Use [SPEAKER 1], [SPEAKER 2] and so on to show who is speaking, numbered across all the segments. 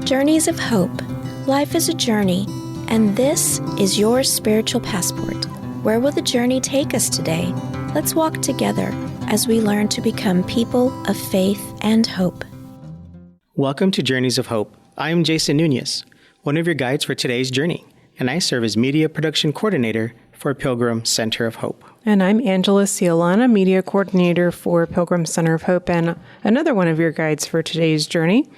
[SPEAKER 1] Journeys of Hope. Life is a journey, and this is your spiritual passport. Where will the journey take us today? Let's walk together as we learn to become people of faith and hope.
[SPEAKER 2] Welcome to Journeys of Hope. I am Jason Nunez, one of your guides for today's journey, and I serve as Media Production Coordinator for Pilgrim Center of Hope.
[SPEAKER 3] And I'm Angela Ciolana, Media Coordinator for Pilgrim Center of Hope, and another one of your guides for today's journey.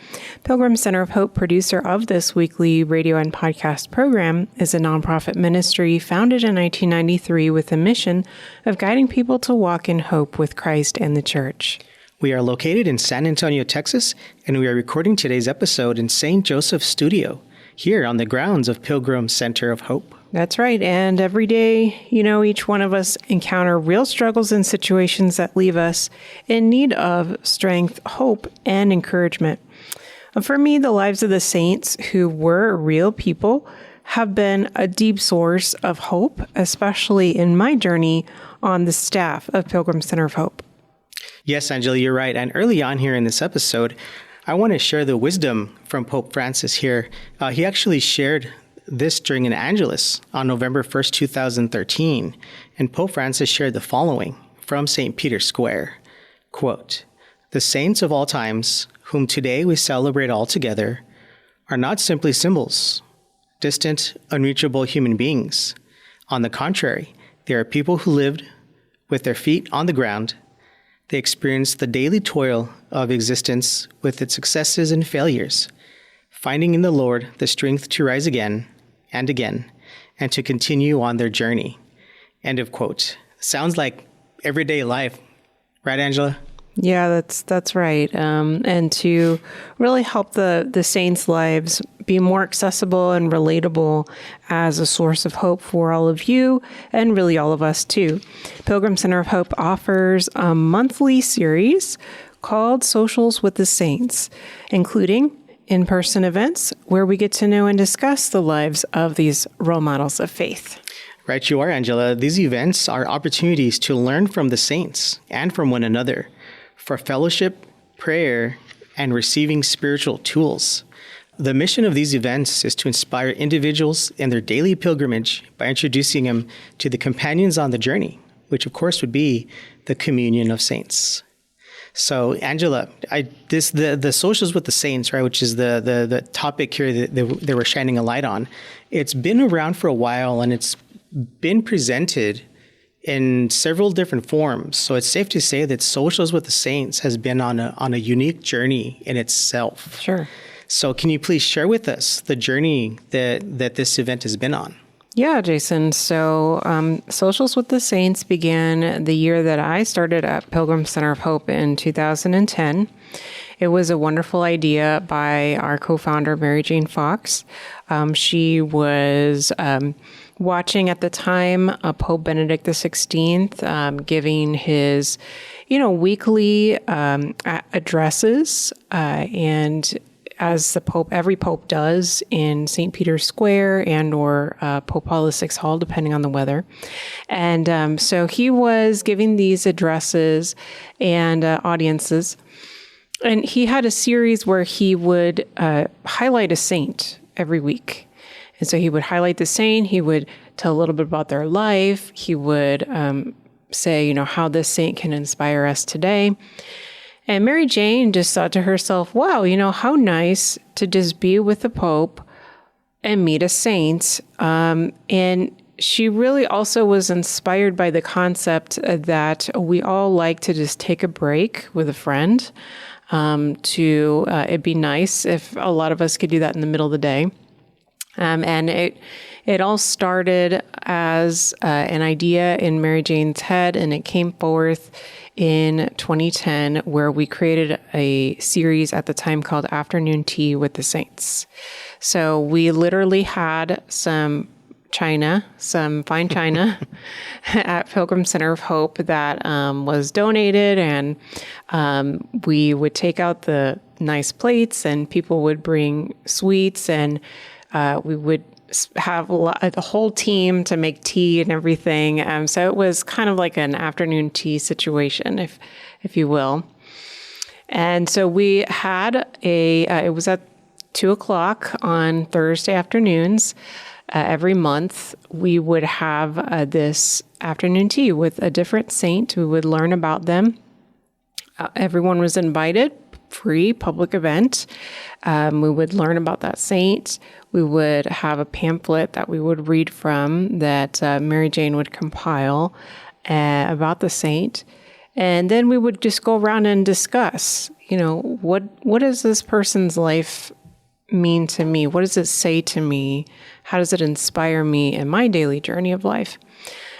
[SPEAKER 3] Pilgrim Center of Hope, producer of this weekly radio and podcast program, is a nonprofit ministry founded in 1993 with a mission of guiding people to walk in hope with Christ and the Church.
[SPEAKER 2] We are located in San Antonio, Texas, and we are recording today's episode in St. Joseph's Studio, here on the grounds of Pilgrim Center of Hope.
[SPEAKER 3] That's right. And every day, each one of us encounter real struggles and situations that leave us in need of strength, hope, and encouragement. For me, the lives of the saints who were real people have been a deep source of hope, especially in my journey on the staff of Pilgrim Center of Hope.
[SPEAKER 2] Yes, Angela, you're right. And early on here in this episode, I want to share the wisdom from Pope Francis here. He actually shared this during an Angelus on November 1st, 2013, and Pope Francis shared the following from St. Peter's Square, quote, "The saints of all times, whom today we celebrate all together, are not simply symbols, distant, unreachable human beings. On the contrary, they are people who lived with their feet on the ground. They experienced the daily toil of existence with its successes and failures, finding in the Lord the strength to rise again and again, and to continue on their journey." End of quote. Sounds like everyday life, right, Angela?
[SPEAKER 3] Yeah, that's right. And to really help the saints' lives be more accessible and relatable as a source of hope for all of you and really all of us too. Pilgrim Center of Hope offers a monthly series called Socials with the Saints, including in-person events where we get to know and discuss the lives of these role models of faith.
[SPEAKER 2] Right you are, Angela. These events are opportunities to learn from the saints and from one another for fellowship, prayer, and receiving spiritual tools. The mission of these events is to inspire individuals in their daily pilgrimage by introducing them to the companions on the journey, which of course would be the communion of saints. So, Angela, the socials with the saints, right, which is the topic here that they were shining a light on, it's been around for a while and it's been presented in several different forms. So it's safe to say that Socials with the Saints has been on a unique journey in itself.
[SPEAKER 3] Sure.
[SPEAKER 2] So can you please share with us the journey that this event has been on?
[SPEAKER 3] Yeah, Jason. So Socials with the Saints began the year that I started at Pilgrim Center of Hope in 2010. It was a wonderful idea by our co-founder, Mary Jane Fox. She was watching at the time Pope Benedict XVI giving his, weekly addresses, and as every Pope does in St. Peter's Square and or Pope Paul VI Hall, depending on the weather. And so he was giving these addresses and audiences. And he had a series where he would highlight a saint every week. And so he would highlight the saint. He would tell a little bit about their life. He would say, how this saint can inspire us today. And Mary Jane just thought to herself, wow, how nice to just be with the Pope and meet a saint. And she really also was inspired by the concept that we all like to just take a break with a friend. It'd be nice if a lot of us could do that in the middle of the day. And it all started as an idea in Mary Jane's head, and it came forth in 2010, where we created a series at the time called Afternoon Tea with the Saints. So we literally had some fine china at Pilgrim Center of Hope that was donated, and we would take out the nice plates, and people would bring sweets, and we would have the whole team to make tea and everything. So it was kind of like an afternoon tea situation, if you will. And so we had it was at 2:00 on Thursday afternoons. Every month, we would have this afternoon tea with a different saint. We would learn about them. Everyone was invited, free public event. We would learn about that saint. We would have a pamphlet that we would read from that Mary Jane would compile about the saint. And then we would just go around and discuss, what does this person's life mean to me? What does it say to me? How does it inspire me in my daily journey of life?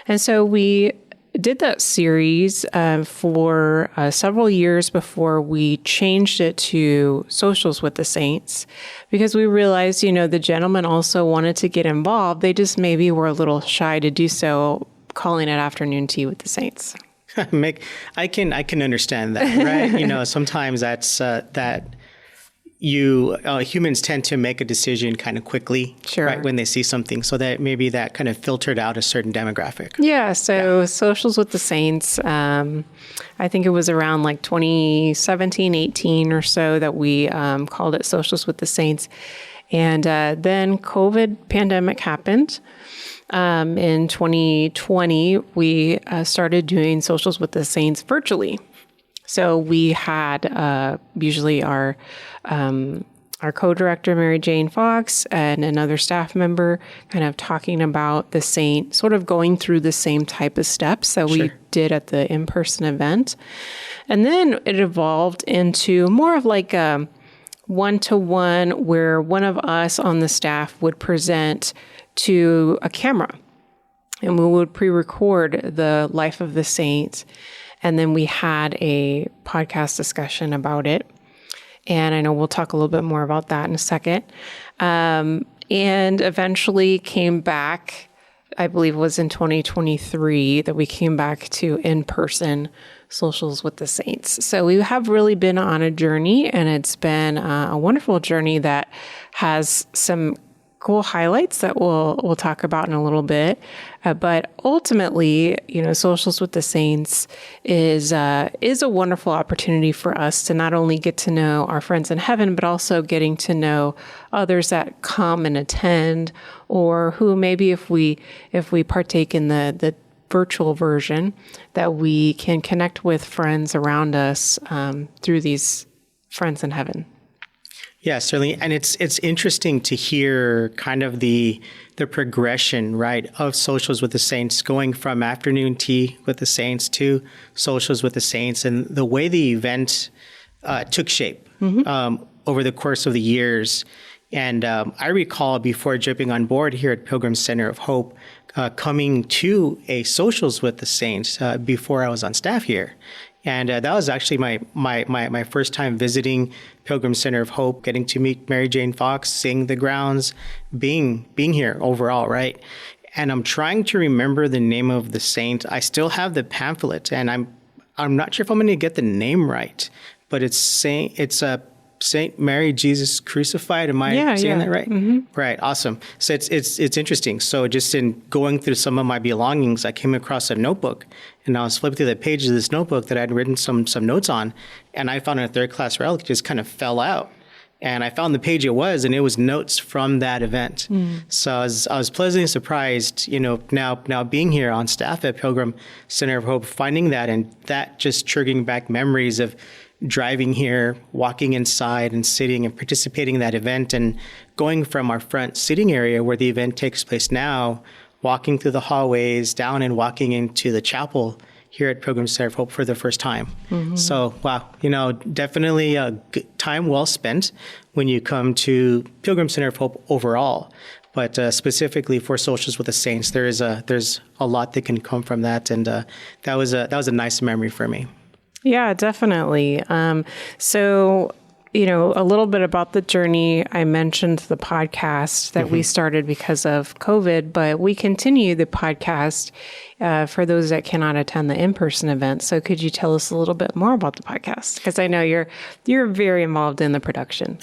[SPEAKER 3] And so we did that series for several years before we changed it to Socials with the Saints, because we realized, the gentlemen also wanted to get involved. They just maybe were a little shy to do so, calling it Afternoon Tea with the Saints.
[SPEAKER 2] I can understand that, right? Sometimes that's that humans tend to make a decision kind of quickly,
[SPEAKER 3] sure,
[SPEAKER 2] right, when they see something, so that maybe that kind of filtered out a certain demographic.
[SPEAKER 3] Yeah, so Socials with the Saints, I think it was around like 2017, 18 or so that we called it Socials with the Saints. And then COVID pandemic happened. In 2020, we started doing Socials with the Saints virtually. So we had usually our co-director, Mary Jane Fox, and another staff member kind of talking about the saint, sort of going through the same type of steps that we did at the in-person event. And then it evolved into more of like a one-to-one where one of us on the staff would present to a camera, and we would pre-record the life of the saint. And then we had a podcast discussion about it. And I know we'll talk a little bit more about that in a second. And eventually came back, I believe it was in 2023, that we came back to in-person Socials with the Saints. So we have really been on a journey, and it's been a wonderful journey that has some cool highlights that we'll talk about in a little bit. But ultimately, Socials with the Saints is a wonderful opportunity for us to not only get to know our friends in heaven, but also getting to know others that come and attend, or who maybe if we partake in the virtual version, that we can connect with friends around us through these friends in heaven.
[SPEAKER 2] Yeah, certainly. And it's interesting to hear kind of the progression, right, of Socials with the Saints, going from Afternoon Tea with the Saints to Socials with the Saints, and the way the event took shape over the course of the years. And I recall before jumping on board here at Pilgrim Center of Hope, coming to a Socials with the Saints before I was on staff here. And that was actually my first time visiting Pilgrim Center of Hope, getting to meet Mary Jane Fox, seeing the grounds, being here overall, right? And I'm trying to remember the name of the saint. I still have the pamphlet, and I'm not sure if I'm going to get the name right, but it's Saint Mary Jesus Crucified. Am I saying that right? Mm-hmm. Right. Awesome. So it's interesting. So just in going through some of my belongings, I came across a notebook, and I was flipping through the pages of this notebook that I'd written some notes on, and I found a third-class relic just kind of fell out. And I found the page it was, and it was notes from that event. So I was pleasantly surprised, now being here on staff at Pilgrim Center of Hope, finding that, and that just triggering back memories of driving here, walking inside and sitting and participating in that event, and going from our front sitting area where the event takes place now, walking through the hallways, down and walking into the chapel here at Pilgrim Center of Hope for the first time. Mm-hmm. So, wow, definitely a good time well spent when you come to Pilgrim Center of Hope overall. But specifically for Socials with the Saints, there's a lot that can come from that, and that was a nice memory for me.
[SPEAKER 3] Yeah, definitely. So, a little bit about the journey. I mentioned the podcast that we started because of COVID, but we continue the podcast for those that cannot attend the in-person event. So could you tell us a little bit more about the podcast? Because I know you're very involved in the production.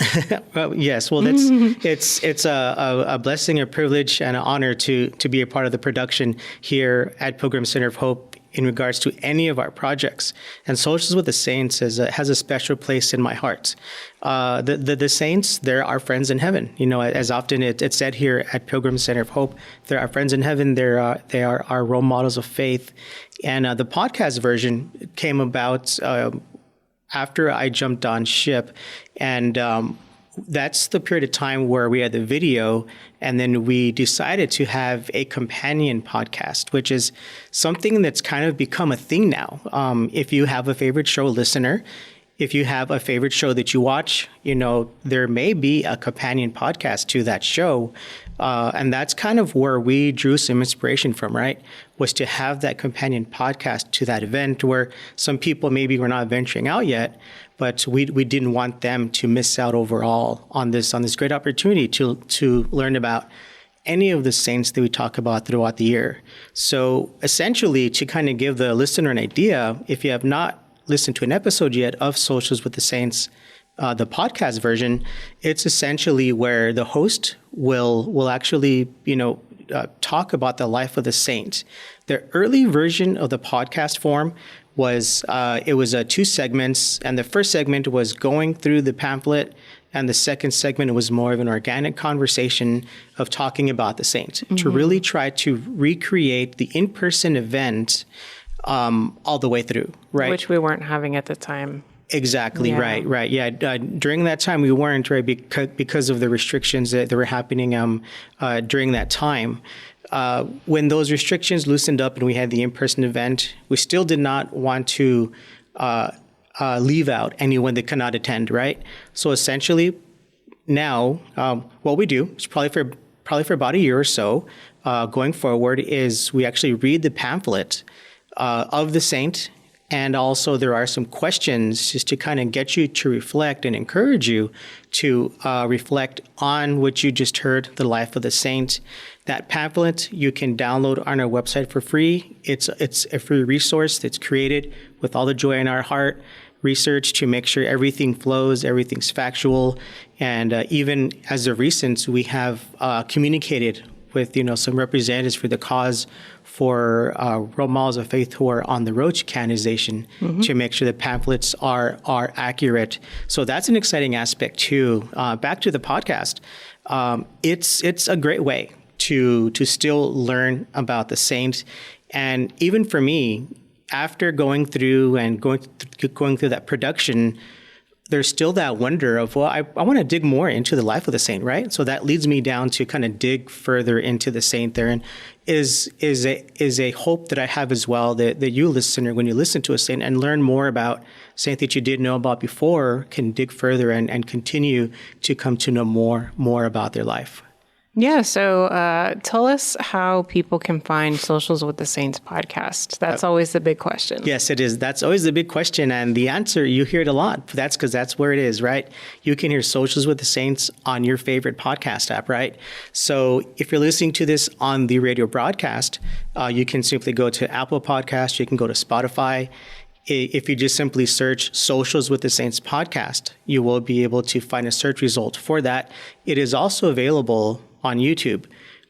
[SPEAKER 2] Well, yes. Well, it's a blessing, a privilege, and an honor to be a part of the production here at Pilgrim Center of Hope in regards to any of our projects. And Socials with the Saints has a special place in my heart. The saints, they're our friends in heaven. As often it's said here at Pilgrim Center of Hope, they're our friends in heaven. They are our role models of faith. And the podcast version came about after I jumped on ship. And that's the period of time where we had the video, and then we decided to have a companion podcast, which is something that's kind of become a thing now. If you have a favorite show listener, if you have a favorite show that you watch, there may be a companion podcast to that show. And that's kind of where we drew some inspiration from, right? Was to have that companion podcast to that event where some people maybe were not venturing out yet, but we didn't want them to miss out overall on this great opportunity to learn about any of the saints that we talk about throughout the year. So essentially, to kind of give the listener an idea, if you have not listened to an episode yet of Socials with the Saints, the podcast version, it's essentially where the host will actually, talk about the life of the saint. The early version of the podcast form was, it was 2 segments, and the first segment was going through the pamphlet, and the second segment was more of an organic conversation of talking about the saint, to really try to recreate the in-person event all the way through, right?
[SPEAKER 3] Which we weren't having at the time.
[SPEAKER 2] Exactly. Yeah. Right. Yeah. During that time, we weren't, right, because of the restrictions that were happening during that time. When those restrictions loosened up and we had the in-person event, we still did not want to leave out anyone that cannot attend, right? So essentially, now what we do is probably for about a year or so going forward is we actually read the pamphlet of the saint. And also there are some questions just to kind of get you to reflect and encourage you to reflect on what you just heard, the life of the saint. That pamphlet you can download on our website for free. It's a free resource that's created with all the joy in our heart, research to make sure everything flows, everything's factual. And even as of recent, we have communicated with some representatives for the cause for role models of faith who are on the road to canonization to make sure the pamphlets are accurate. So that's an exciting aspect too. Back to the podcast, it's a great way to still learn about the saint, and even for me, after going through that production, there's still that wonder of, well, I want to dig more into the life of the saint, right? So that leads me down to kind of dig further into the saint there, and is a hope that I have as well that you listener, when you listen to a saint and learn more about saint that you didn't know about before, can dig further and continue to come to know more about their life.
[SPEAKER 3] Yeah. So tell us how people can find Socials with the Saints podcast. That's always the big question.
[SPEAKER 2] Yes, it is. That's always the big question. And the answer, you hear it a lot. That's because that's where it is, right? You can hear Socials with the Saints on your favorite podcast app, right? So if you're listening to this on the radio broadcast, you can simply go to Apple Podcasts. You can go to Spotify. If you just simply search Socials with the Saints podcast, you will be able to find a search result for that. It is also available on YouTube,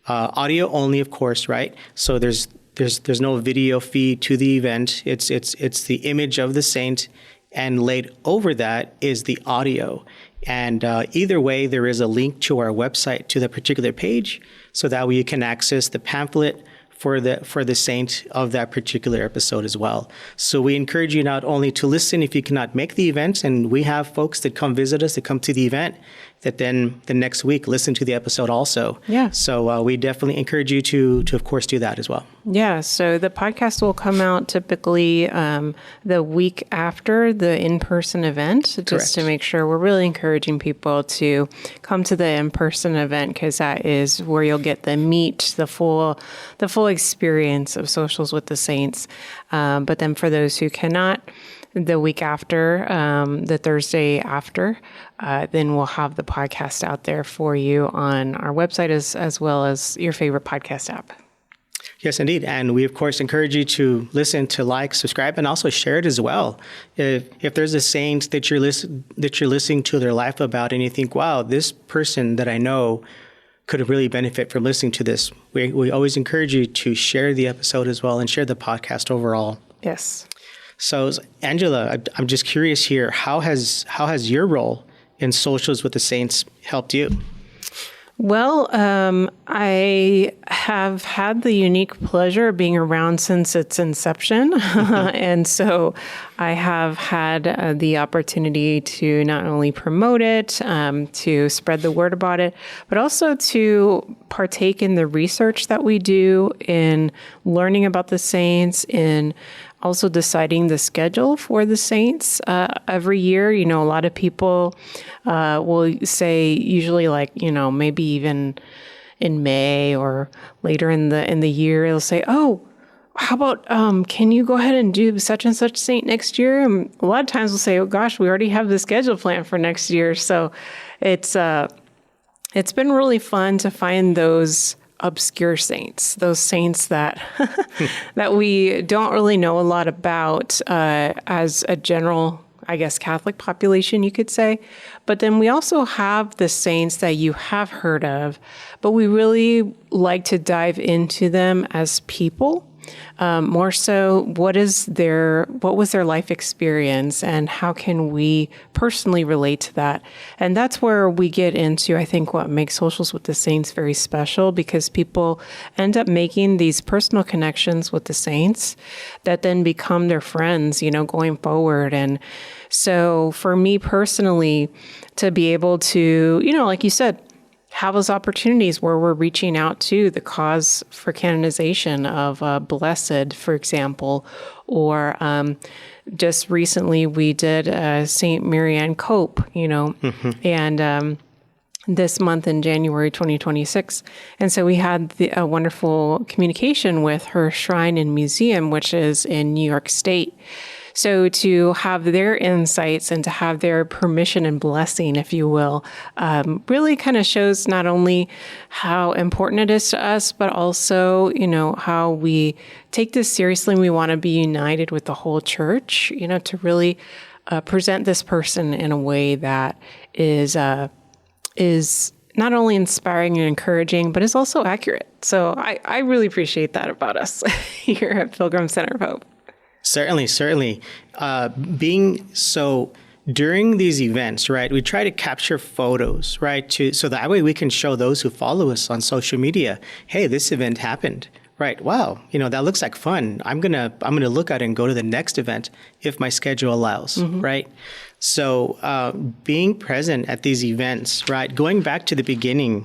[SPEAKER 2] audio only, of course, right? So there's no video feed to the event. It's the image of the saint, and laid over that is the audio. And either way, there is a link to our website to the particular page, so that way you can access the pamphlet for the saint of that particular episode as well. So we encourage you not only to listen if you cannot make the event, and we have folks that come visit us, that come to the event, that then the next week listen to the episode also.
[SPEAKER 3] Yeah.
[SPEAKER 2] So we definitely encourage you to of course do that as well.
[SPEAKER 3] Yeah. So the podcast will come out typically the week after the in-person event, just to make sure we're really encouraging people to come to the in-person event, because that is where you'll get the full experience of Socials with the Saints. But then for those who cannot, the week after, the Thursday after, then we'll have the podcast out there for you on our website as well as your favorite podcast app.
[SPEAKER 2] Yes, indeed. And we, of course, encourage you to listen, to like, subscribe, and also share it as well. If there's a saint that you're listening to their life about, and you think, wow, this person that I know could really benefit from listening to this, we always encourage you to share the episode as well and share the podcast overall.
[SPEAKER 3] Yes.
[SPEAKER 2] So, Angela, I'm just curious here, how has your role in Socials with the Saints helped you?
[SPEAKER 3] Well, I have had the unique pleasure of being around since its inception. And so I have had the opportunity to not only promote it, to spread the word about it, but also to partake in the research that we do in learning about the saints, in also deciding the schedule for the saints every year. You know, a lot of people will say, usually like, you know, maybe even in May or later in the year, they'll say, oh, how about, can you go ahead and do such and such saint next year? And a lot of times we'll say, oh gosh, we already have the schedule planned for next year. So it's been really fun to find those obscure saints, those saints that that we don't really know a lot about as a general, I guess, Catholic population, you could say. But then we also have the saints that you have heard of, but we really like to dive into them as people. More so, what was their life experience, and how can we personally relate to that? And that's where we get into, I think, what makes Socials with the Saints very special, because people end up making these personal connections with the saints that then become their friends, you know, going forward. And so for me personally, to be able to, you know, like you said, have those opportunities where we're reaching out to the cause for canonization of Blessed, for example, or just recently we did St. Marianne Cope, you know, and this month in January 2026. And so we had a wonderful communication with her shrine and museum, which is in New York State. So to have their insights and to have their permission and blessing, if you will, really kind of shows not only how important it is to us, but also, you know, how we take this seriously and we want to be united with the whole church, you know, to really present this person in a way that is not only inspiring and encouraging, but is also accurate. So I really appreciate that about us here at Pilgrim Center of Hope.
[SPEAKER 2] Certainly. During these events, right, we try to capture photos, right, so that way we can show those who follow us on social media, hey, this event happened, right? Wow, you know, that looks like fun. I'm gonna look at it and go to the next event if my schedule allows, right? So being present at these events, right, going back to the beginning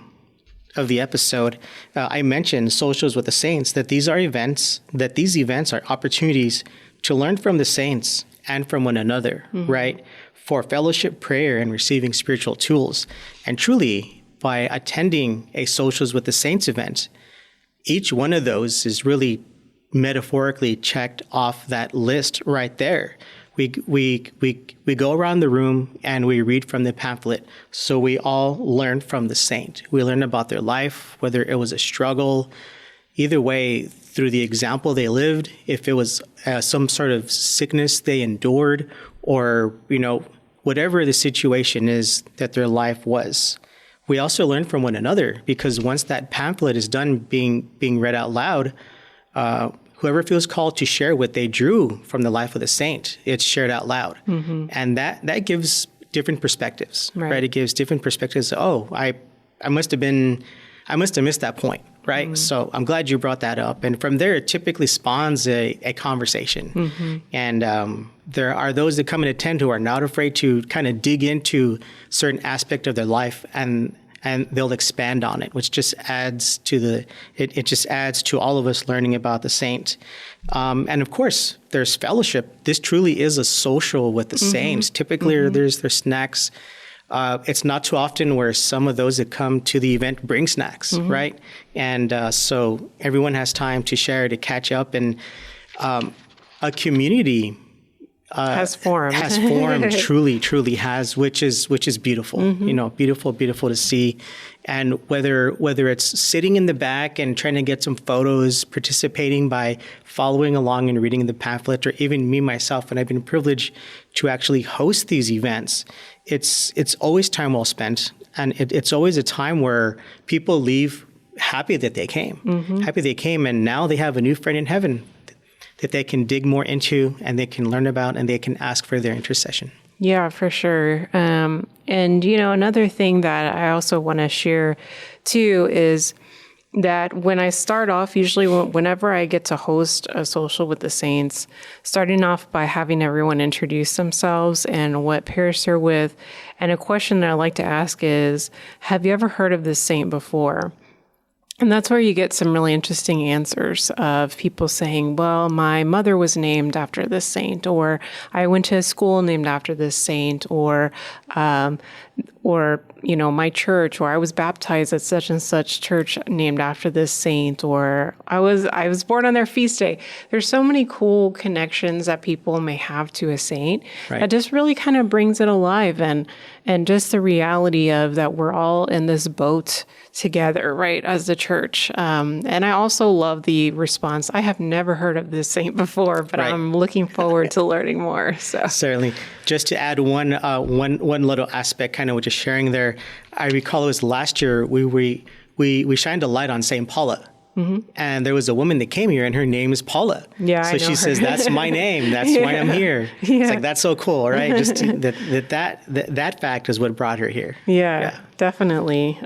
[SPEAKER 2] of the episode, I mentioned Socials with the Saints, that these events are opportunities to learn from the saints and from one another, right? For fellowship, prayer, and receiving spiritual tools. And truly, by attending a Socials with the Saints event, each one of those is really metaphorically checked off that list right there. We go around the room and we read from the pamphlet. So we all learn from the saint. We learn about their life, whether it was a struggle, either way, through the example they lived, if it was some sort of sickness they endured, or, you know, whatever the situation is that their life was. We also learn from one another, because once that pamphlet is done being read out loud, whoever feels called to share what they drew from the life of the saint, it's shared out loud. And that gives different perspectives, right? It gives different perspectives. Oh, I must have missed that point, right? So I'm glad you brought that up. And from there, it typically spawns a conversation. And there are those that come and attend who are not afraid to kind of dig into certain aspect of their life, and they'll expand on it, which just adds to it just adds to all of us learning about the saint. And of course, there's fellowship. This truly is a social with the saints. Typically, there's snacks. It's not too often where some of those that come to the event bring snacks, right? And so everyone has time to share, to catch up, and a community
[SPEAKER 3] has formed.
[SPEAKER 2] truly has, which is beautiful. You know, beautiful to see. And whether it's sitting in the back and trying to get some photos, participating by following along and reading the pamphlet, or even me myself, and I've been privileged to actually host these events, it's always time well spent. And it's always a time where people leave happy that they came, happy they came, and now they have a new friend in heaven that they can dig more into and they can learn about and they can ask for their intercession.
[SPEAKER 3] Yeah, for sure. And, another thing that I also want to share too is that when I start off, usually whenever I get to host a social with the saints, starting off by having everyone introduce themselves and what parish they're with. And a question that I like to ask is, have you ever heard of this saint before? And that's where you get some really interesting answers of people saying, well, my mother was named after this saint, or I went to a school named after this saint, or my church, or I was baptized at such and such church named after this saint, or I was born on their feast day. There's so many cool connections that people may have to a saint that just really kind of brings it alive, and just the reality of that we're all in this boat together, right, as the church. And I also love the response. I have never heard of this saint before, but I'm looking forward to learning more. So
[SPEAKER 2] certainly, just to add one little aspect, kind of what you're sharing there. I recall it was last year we shined a light on Saint Paula. And there was a woman that came here, and her name is Paula.
[SPEAKER 3] Yeah,
[SPEAKER 2] so
[SPEAKER 3] I know
[SPEAKER 2] she
[SPEAKER 3] her.
[SPEAKER 2] says, "That's my name. That's why I'm here." It's like, that's so cool, right? Just that fact is what brought her here.
[SPEAKER 3] Yeah. Definitely.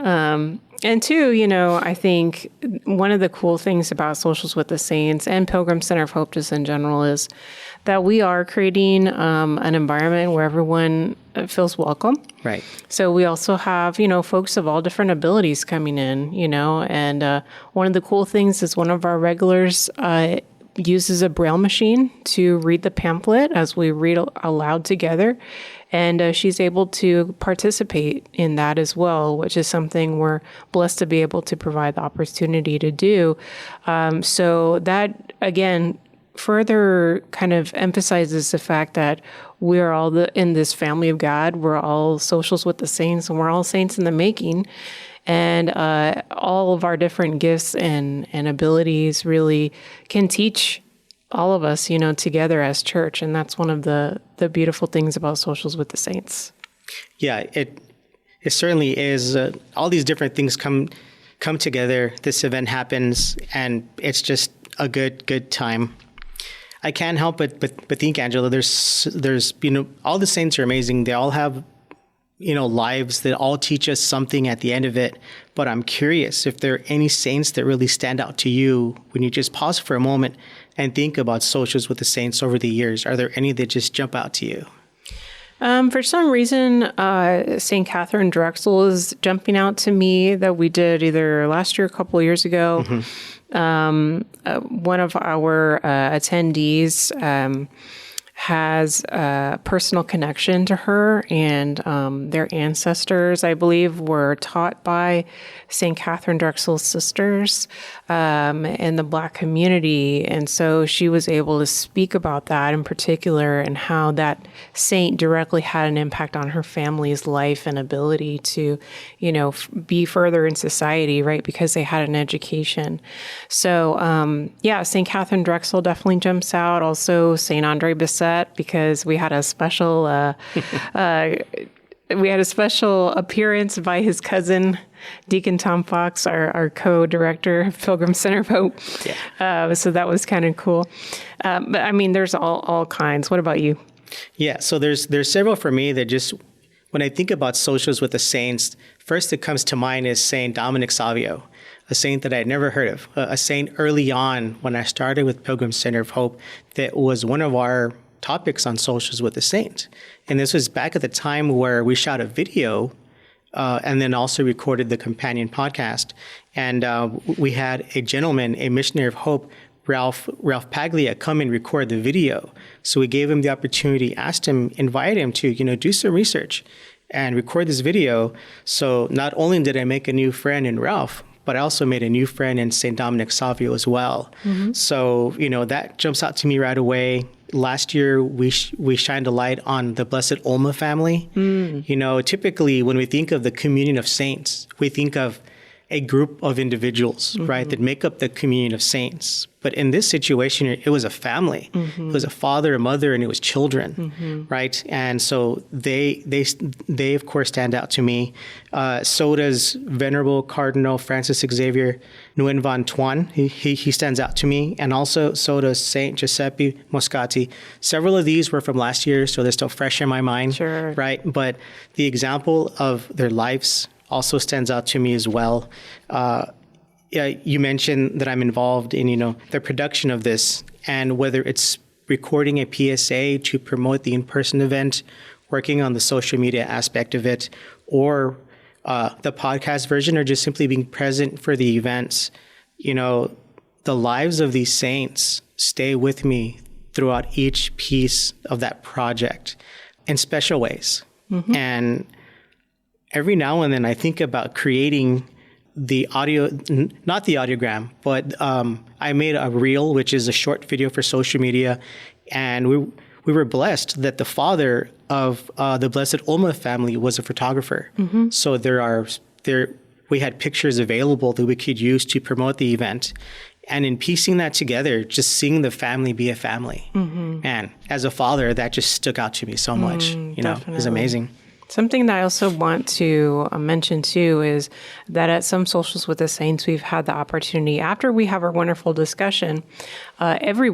[SPEAKER 3] And two, I think one of the cool things about Socials with the Saints and Pilgrim Center of Hope just in general is that we are creating an environment where everyone feels welcome.
[SPEAKER 2] Right.
[SPEAKER 3] So we also have, folks of all different abilities coming in, and one of the cool things is one of our regulars uses a Braille machine to read the pamphlet as we read aloud together. And she's able to participate in that as well, which is something we're blessed to be able to provide the opportunity to do. So that, again, further kind of emphasizes the fact that we're all in this family of God. We're all socials with the saints, and we're all saints in the making. And all of our different gifts and abilities really can teach all of us, together as church. And that's one of the beautiful things about Socials with the Saints.
[SPEAKER 2] Yeah, it certainly is. All these different things come together. This event happens, and it's just a good time. I can't help but think, Angela, there's all the saints are amazing. They all have lives that all teach us something at the end of it. But I'm curious if there are any saints that really stand out to you when you just pause for a moment and think about Socials with the Saints over the years. Are there any that just jump out to you?
[SPEAKER 3] For some reason, St. Catherine Drexel is jumping out to me, that we did either last year or a couple of years ago. One of our attendees has a personal connection to her, and their ancestors, I believe, were taught by St. Catherine Drexel's sisters in the Black community. And so she was able to speak about that in particular, and how that saint directly had an impact on her family's life and ability to, be further in society, right? Because they had an education. So, St. Catherine Drexel definitely jumps out. Also, St. Andre Bessette, because we had a special appearance by his cousin, Deacon Tom Fox, our co-director of Pilgrim Center of Hope. Yeah. So that was kind of cool. But I mean, there's all kinds. What about you?
[SPEAKER 2] Yeah. So there's several for me that just, when I think about Socials with the Saints, first that comes to mind is Saint Dominic Savio, a saint that I had never heard of, a saint early on when I started with Pilgrim Center of Hope that was one of our topics on Socials with the Saints. And this was back at the time where we shot a video and then also recorded the companion podcast. And we had a gentleman, a missionary of hope, Ralph Paglia, come and record the video. So we gave him the opportunity, invited him to, do some research and record this video. So not only did I make a new friend in Ralph, but I also made a new friend in St. Dominic Savio as well. Mm-hmm. So, that jumps out to me right away. Last year, we shined a light on the Blessed Olma family. Typically when we think of the communion of saints, we think of a group of individuals, right, that make up the communion of saints. But in this situation, it was a family. It was a father, a mother, and it was children, right? And so they of course stand out to me. So does Venerable Cardinal Francis Xavier Nguyen Van Thuan. He stands out to me. And also so does Saint Giuseppe Moscati. Several of these were from last year, so they're still fresh in my mind,
[SPEAKER 3] Sure.
[SPEAKER 2] right? But the example of their lives also stands out to me as well. You mentioned that I'm involved in, the production of this, and whether it's recording a PSA to promote the in-person event, working on the social media aspect of it, or the podcast version, or just simply being present for the events, the lives of these saints stay with me throughout each piece of that project in special ways. And every now and then I think about creating the audio, not the audiogram, but I made a reel, which is a short video for social media. And we were blessed that the father of the Blessed Ulma family was a photographer. So we had pictures available that we could use to promote the event. And in piecing that together, just seeing the family be a family. And as a father, that just stuck out to me so much. It was amazing.
[SPEAKER 3] Something that I also want to mention too is that at some Socials with the Saints, we've had the opportunity, after we have our wonderful discussion, every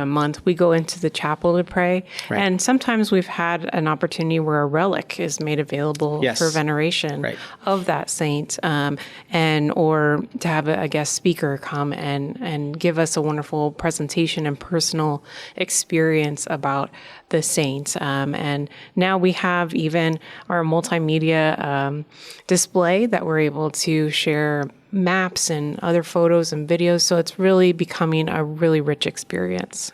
[SPEAKER 3] month we go into the chapel to pray.
[SPEAKER 2] Right.
[SPEAKER 3] And sometimes we've had an opportunity where a relic is made available for veneration of that saint, or to have a guest speaker come and give us a wonderful presentation and personal experience about the saints. And now we have even our multimedia display that we're able to share maps and other photos and videos. So it's really becoming a really rich experience.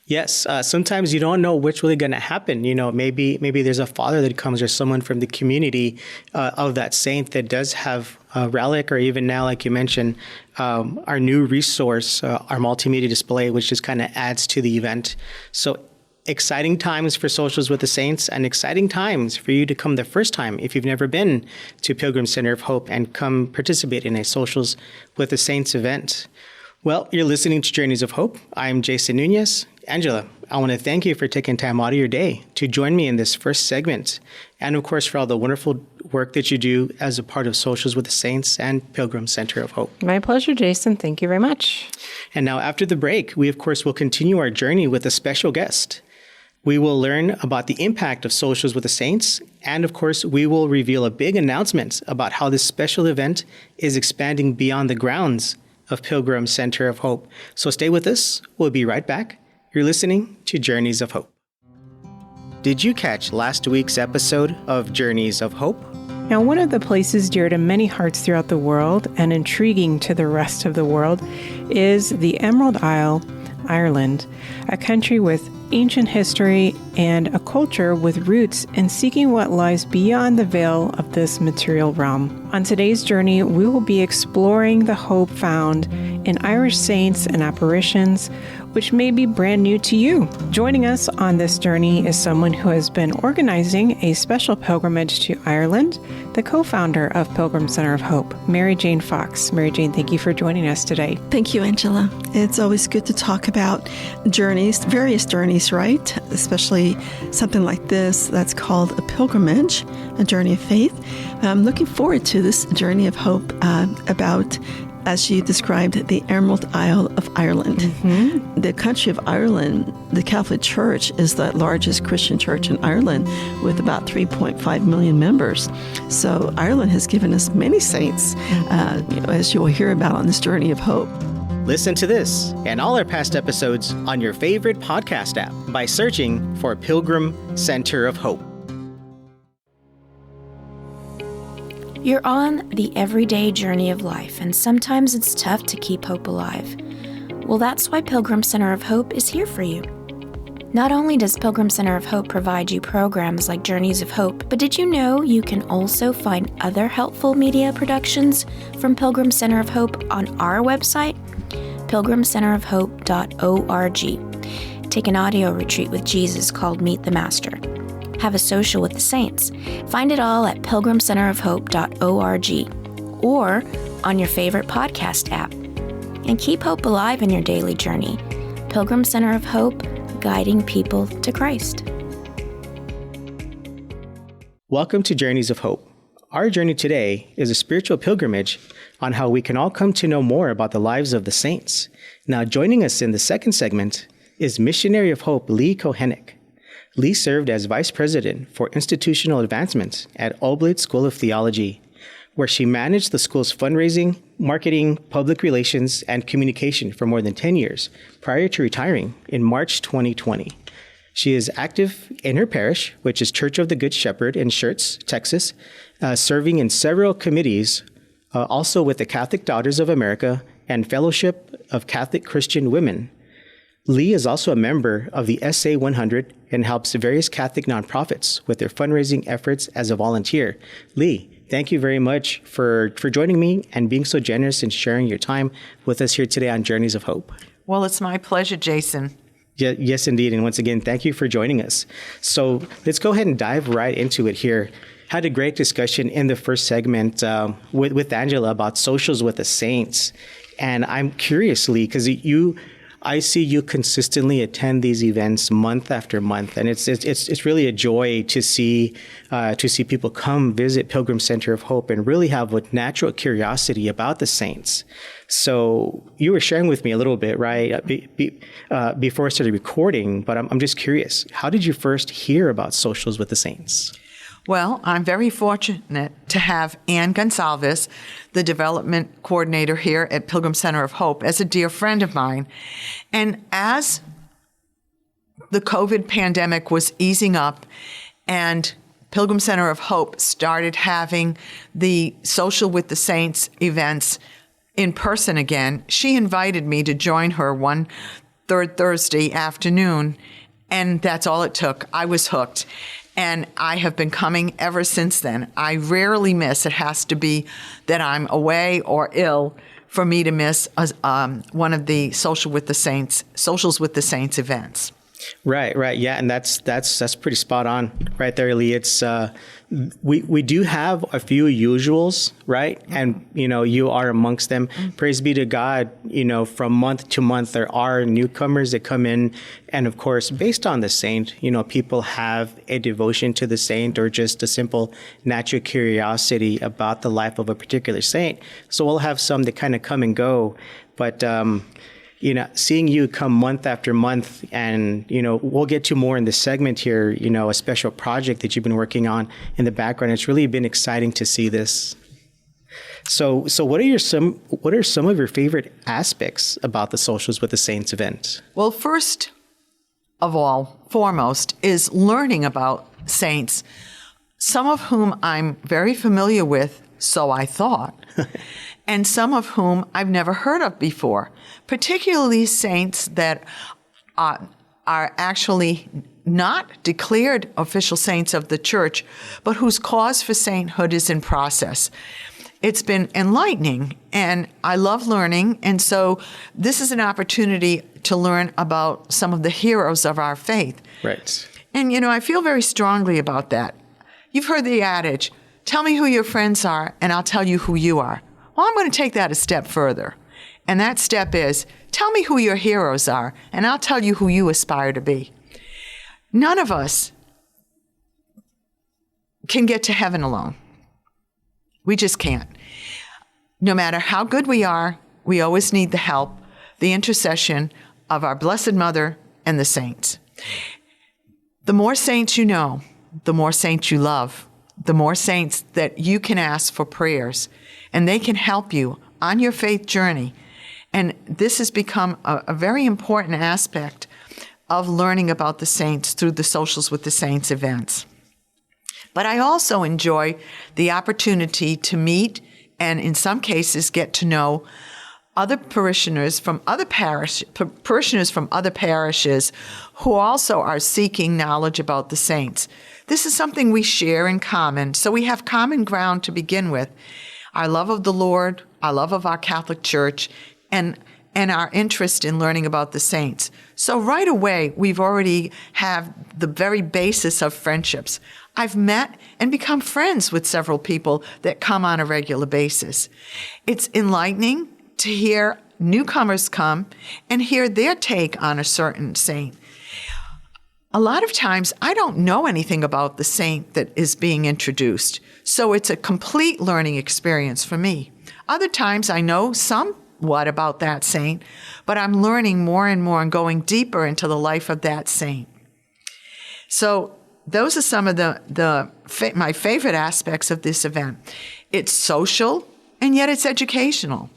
[SPEAKER 2] Yes. Sometimes you don't know what's really going to happen. Maybe there's a father that comes or someone from the community of that saint that does have a relic, or even now, like you mentioned, our new resource, our multimedia display, which just kind of adds to the event. So exciting times for Socials with the Saints, and exciting times for you to come the first time if you've never been to Pilgrim Center of Hope and come participate in a Socials with the Saints event. Well, you're listening to Journeys of Hope. I'm Jason Nunez. Angela, I want to thank you for taking time out of your day to join me in this first segment, and of course for all the wonderful work that you do as a part of Socials with the Saints and Pilgrim Center of Hope.
[SPEAKER 3] My pleasure, Jason. Thank you very much.
[SPEAKER 2] And now after the break, we of course will continue our journey with a special guest. We will learn about the impact of Socials with the Saints, and of course, we will reveal a big announcement about how this special event is expanding beyond the grounds of Pilgrim Center of Hope. So stay with us. We'll be right back. You're listening to Journeys of Hope. Did you catch last week's episode of Journeys of Hope?
[SPEAKER 3] Now, one of the places dear to many hearts throughout the world and intriguing to the rest of the world is the Emerald Isle, Ireland, a country with ancient history and a culture with roots in seeking what lies beyond the veil of this material realm. On today's journey, we will be exploring the hope found in Irish saints and apparitions, which may be brand new to you. Joining us on this journey is someone who has been organizing a special pilgrimage to Ireland, the co-founder of Pilgrim Center of Hope, Mary Jane Fox. Mary Jane, thank you for joining us today.
[SPEAKER 4] Thank you, Angela. It's always good to talk about journeys, various journeys, right? Especially something like this that's called a pilgrimage, a journey of faith. I'm looking forward to this journey of hope about, as you described, the Emerald Isle of Ireland. The country of Ireland, the Catholic Church, is the largest Christian church in Ireland with about 3.5 million members. So Ireland has given us many saints, as you will hear about on this journey of hope.
[SPEAKER 2] Listen to this and all our past episodes on your favorite podcast app by searching for Pilgrim Center of Hope.
[SPEAKER 1] You're on the everyday journey of life, and sometimes it's tough to keep hope alive. Well, that's why Pilgrim Center of Hope is here for you. Not only does Pilgrim Center of Hope provide you programs like Journeys of Hope, but did you know you can also find other helpful media productions from Pilgrim Center of Hope on our website, pilgrimcenterofhope.org. Take an audio retreat with Jesus called Meet the Master. Have a social with the saints. Find it all at pilgrimcenterofhope.org. or on your favorite podcast app. And keep hope alive in your daily journey. Pilgrim Center of Hope, guiding people to Christ.
[SPEAKER 2] Welcome to Journeys of Hope. Our journey today is a spiritual pilgrimage on how we can all come to know more about the lives of the saints. Now, joining us in the second segment is Missionary of Hope Lee Kohenik. Lee served as Vice President for Institutional Advancement at Oblate School of Theology, where she managed the school's fundraising, marketing, public relations, and communication for more than 10 years prior to retiring in March 2020. She is active in her parish, which is Church of the Good Shepherd in Schertz, Texas, serving in several committees, also with the Catholic Daughters of America and Fellowship of Catholic Christian Women. Lee is also a member of the SA 100 and helps various Catholic nonprofits with their fundraising efforts as a volunteer. Lee, thank you very much for joining me and being so generous and sharing your time with us here today on Journeys of Hope.
[SPEAKER 5] Well, it's my pleasure, Jason.
[SPEAKER 2] Yes, indeed. And once again, thank you for joining us. So let's go ahead and dive right into it here. Had a great discussion in the first segment with Angela about socials with the saints. And I'm curious, Lee, because I see you consistently attend these events month after month, and it's really a joy to see people come visit Pilgrim Center of Hope and really have a natural curiosity about the saints. So you were sharing with me a little bit, right, before I started recording, but I'm just curious, how did you first hear about socials with the saints?
[SPEAKER 5] Well, I'm very fortunate to have Ann Gonsalves, the development coordinator here at Pilgrim Center of Hope, as a dear friend of mine. And as the COVID pandemic was easing up and Pilgrim Center of Hope started having the Social with the Saints events in person again, she invited me to join her one third Thursday afternoon, and that's all it took. I was hooked. And I have been coming ever since then. I rarely miss. It has to be that I'm away or ill for me to miss one of the Socials with the Saints events.
[SPEAKER 2] Right. Yeah, and that's pretty spot on right there, Lee. It's we do have a few usuals, right? And you are amongst them. Praise be to God. From month to month there are newcomers that come in, and of course, based on the saint, people have a devotion to the saint or just a simple natural curiosity about the life of a particular saint. So we'll have some that kind of come and go, but seeing you come month after month, and, we'll get to more in this segment here, a special project that you've been working on in the background. It's really been exciting to see this. So what are some of your favorite aspects about the Socials with the Saints event?
[SPEAKER 5] Well, first of all, foremost, is learning about saints, some of whom I'm very familiar with, so I thought, and some of whom I've never heard of before, particularly saints that are actually not declared official saints of the church, but whose cause for sainthood is in process. It's been enlightening, and I love learning, and so this is an opportunity to learn about some of the heroes of our faith.
[SPEAKER 2] Right.
[SPEAKER 5] And, I feel very strongly about that. You've heard the adage, tell me who your friends are, and I'll tell you who you are. Well, I'm going to take that a step further. And that step is, tell me who your heroes are, and I'll tell you who you aspire to be. None of us can get to heaven alone. We just can't. No matter how good we are, we always need the help, the intercession of our Blessed Mother and the saints. The more saints you know, the more saints you love, the more saints that you can ask for prayers, and they can help you on your faith journey. And this has become a very important aspect of learning about the saints through the Socials with the Saints events. But I also enjoy the opportunity to meet and in some cases get to know other parishioners from other parishes who also are seeking knowledge about the saints. This is something we share in common, so we have common ground to begin with. Our love of the Lord, our love of our Catholic Church, and and our interest in learning about the saints. So right away, we've already have the very basis of friendships. I've met and become friends with several people that come on a regular basis. It's enlightening to hear newcomers come and hear their take on a certain saint. A lot of times, I don't know anything about the saint that is being introduced, so it's a complete learning experience for me. Other times, I know somewhat about that saint, but I'm learning more and more and going deeper into the life of that saint. So those are some of my favorite aspects of this event. It's social, and yet it's educational.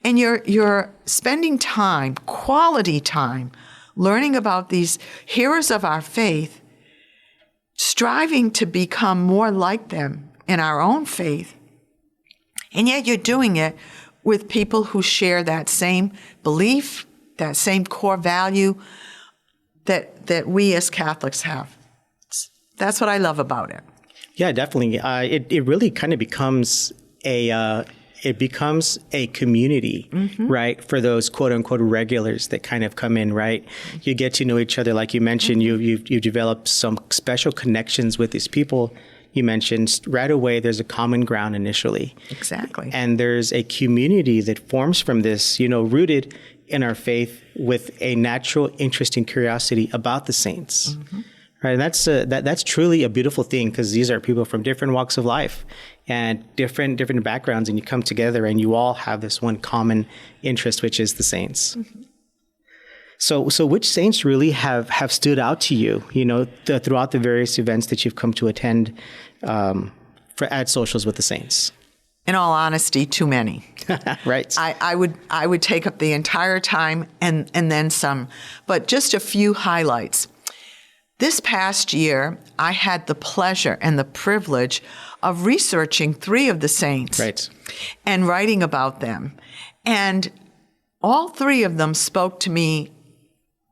[SPEAKER 5] And you're spending time, quality time, learning about these heroes of our faith, striving to become more like them in our own faith. And yet you're doing it with people who share that same belief, that same core value that we as Catholics have. That's what I love about it.
[SPEAKER 2] Yeah, definitely. It really kind of becomes a community, right? For those quote unquote regulars that kind of come in, right? You get to know each other, like you mentioned. You develop some special connections with these people. You mentioned right away. There's a common ground initially,
[SPEAKER 5] Exactly.
[SPEAKER 2] and there's a community that forms from this. Rooted in our faith with a natural interest and curiosity about the saints. Right, and that's truly a beautiful thing, because these are people from different walks of life and different backgrounds, and you come together and you all have this one common interest, which is the saints. So which saints really have stood out to you? Throughout the various events that you've come to attend at Socials with the Saints.
[SPEAKER 5] In all honesty, too many.
[SPEAKER 2] Right.
[SPEAKER 5] I would take up the entire time and then some, but just a few highlights. This past year, I had the pleasure and the privilege of researching 3 of the saints,
[SPEAKER 2] Right.
[SPEAKER 5] and writing about them. And all 3 of them spoke to me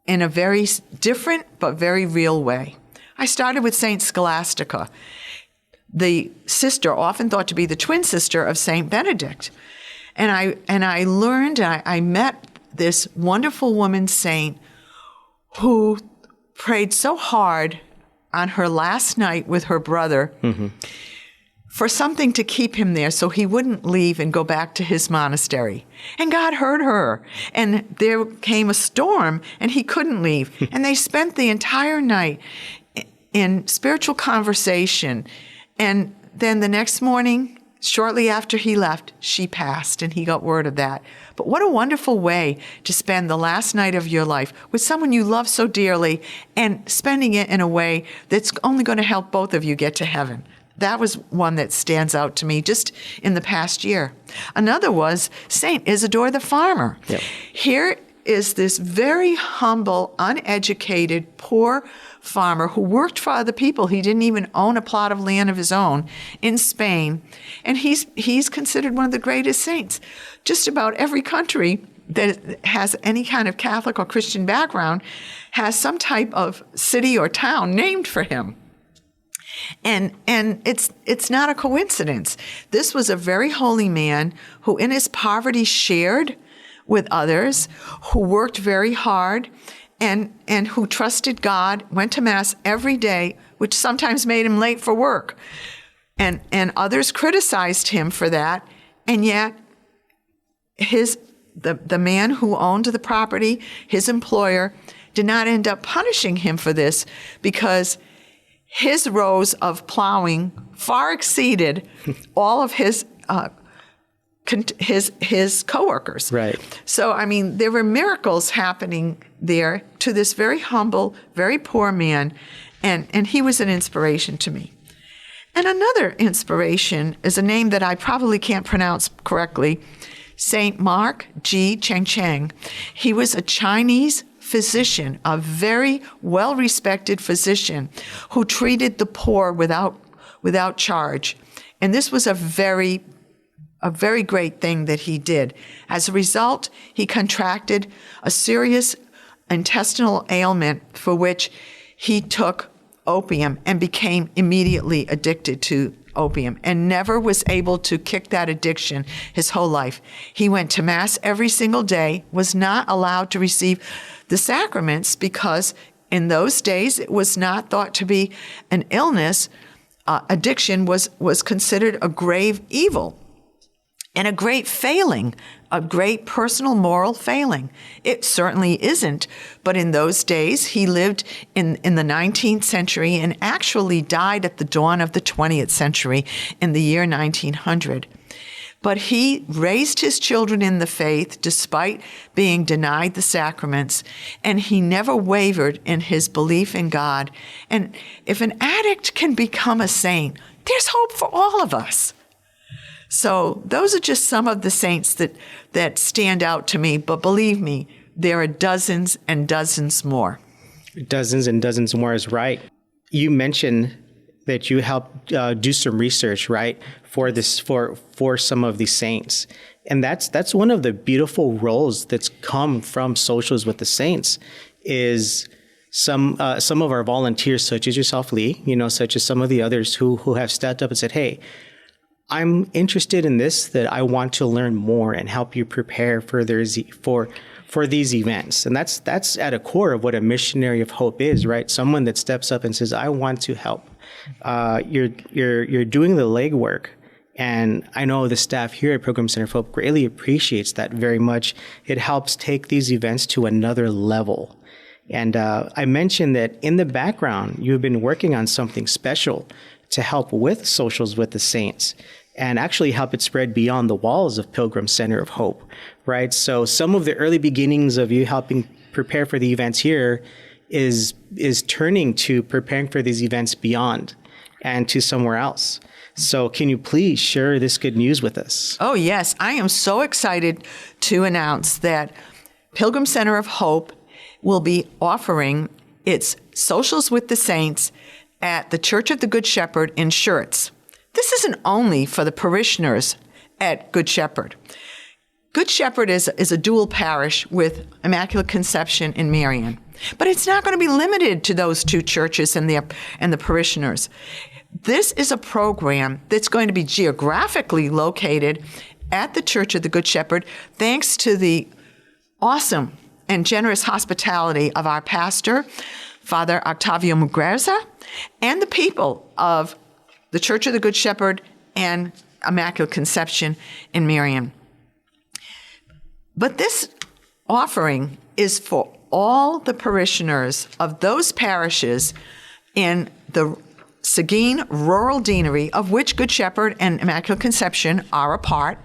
[SPEAKER 5] in a very different but very real way. I started with Saint Scholastica, the sister often thought to be the twin sister of Saint Benedict. And I learned, I met this wonderful woman saint who prayed so hard on her last night with her brother for something to keep him there so he wouldn't leave and go back to his monastery. And God heard her. And there came a storm and he couldn't leave. And they spent the entire night in spiritual conversation. And then the next morning, shortly after he left, she passed, and he got word of that. But what a wonderful way to spend the last night of your life with someone you love so dearly, and spending it in a way that's only going to help both of you get to heaven. That was one that stands out to me just in the past year. Another was Saint Isidore the Farmer.
[SPEAKER 2] Yep.
[SPEAKER 5] Here is this very humble, uneducated, poor farmer who worked for other people. He didn't even own a plot of land of his own in Spain. And he's considered one of the greatest saints. Just about every country that has any kind of Catholic or Christian background has some type of city or town named for him. And it's not a coincidence. This was a very holy man who in his poverty shared with others, who worked very hard, and who trusted God, went to Mass every day, which sometimes made him late for work. And others criticized him for that, and yet the man who owned the property, his employer, did not end up punishing him for this, because his rows of plowing far exceeded all of his coworkers.
[SPEAKER 2] Right.
[SPEAKER 5] So, I mean, there were miracles happening there to this very humble, very poor man, and he was an inspiration to me. And another inspiration is a name that I probably can't pronounce correctly, Saint Mark G. Cheng Cheng. He was a Chinese physician, a very well-respected physician who treated the poor without charge. And this was a very great thing that he did. As a result, he contracted a serious intestinal ailment for which he took opium and became immediately addicted to opium and never was able to kick that addiction his whole life. He went to Mass every single day, was not allowed to receive the sacraments because in those days it was not thought to be an illness. Addiction was considered a grave evil and a great failing, a great personal moral failing. It certainly isn't, but in those days he lived in the 19th century and actually died at the dawn of the 20th century in the year 1900. But he raised his children in the faith despite being denied the sacraments, and he never wavered in his belief in God. And if an addict can become a saint, there's hope for all of us. So those are just some of the saints that stand out to me. But believe me, there are dozens and dozens more.
[SPEAKER 2] Dozens and dozens more is right. You mentioned that you helped do some research, right, for some of these saints. And that's one of the beautiful roles that's come from Socials with the Saints is some of our volunteers, such as yourself, Lee, such as some of the others who have stepped up and said, hey, I'm interested in this, that I want to learn more and help you prepare for these events. And that's at a core of what a missionary of hope is, right? Someone that steps up and says, I want to help. You're doing the legwork. And I know the staff here at Pilgrim Center of Hope greatly appreciates that very much. It helps take these events to another level. And I mentioned that in the background, you've been working on something special to help with Socials with the Saints and actually help it spread beyond the walls of Pilgrim Center of Hope, right? So some of the early beginnings of you helping prepare for the events here is turning to preparing for these events beyond and to somewhere else. So can you please share this good news with us?
[SPEAKER 5] Oh, yes. I am so excited to announce that Pilgrim Center of Hope will be offering its Socials with the Saints at the Church of the Good Shepherd in Schertz. This isn't only for the parishioners at Good Shepherd. Good Shepherd is a dual parish with Immaculate Conception in Marion. But it's not going to be limited to those two churches and the parishioners. This is a program that's going to be geographically located at the Church of the Good Shepherd, thanks to the awesome and generous hospitality of our pastor, Father Octavio Muguerza, and the people of the Church of the Good Shepherd and Immaculate Conception in Marion. But this offering is for all the parishioners of those parishes in the Seguin Rural Deanery, of which Good Shepherd and Immaculate Conception are a part,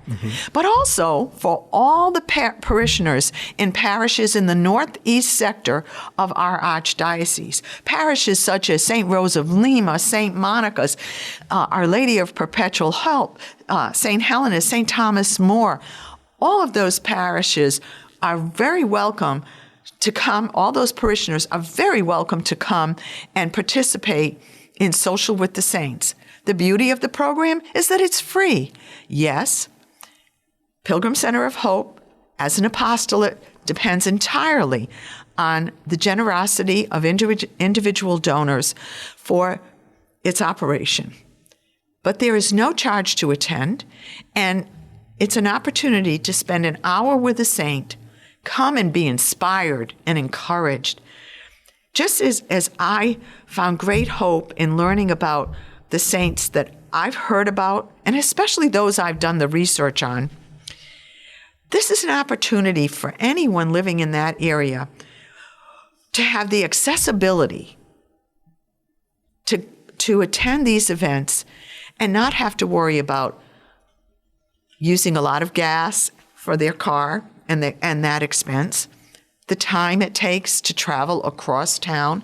[SPEAKER 5] but also for all the parishioners in parishes in the northeast sector of our archdiocese. Parishes such as St. Rose of Lima, St. Monica's, Our Lady of Perpetual Help, St. Helena's, St. Thomas More. All of those parishes are very welcome to come. All those parishioners are very welcome to come and participate in Social with the Saints. The beauty of the program is that it's free. Yes, Pilgrim Center of Hope, as an apostolate, depends entirely on the generosity of individual donors for its operation. But there is no charge to attend, and it's an opportunity to spend an hour with a saint, come and be inspired and encouraged. Just as I found great hope in learning about the saints that I've heard about, and especially those I've done the research on, this is an opportunity for anyone living in that area to have the accessibility to attend these events and not have to worry about using a lot of gas for their car and that expense, the time it takes to travel across town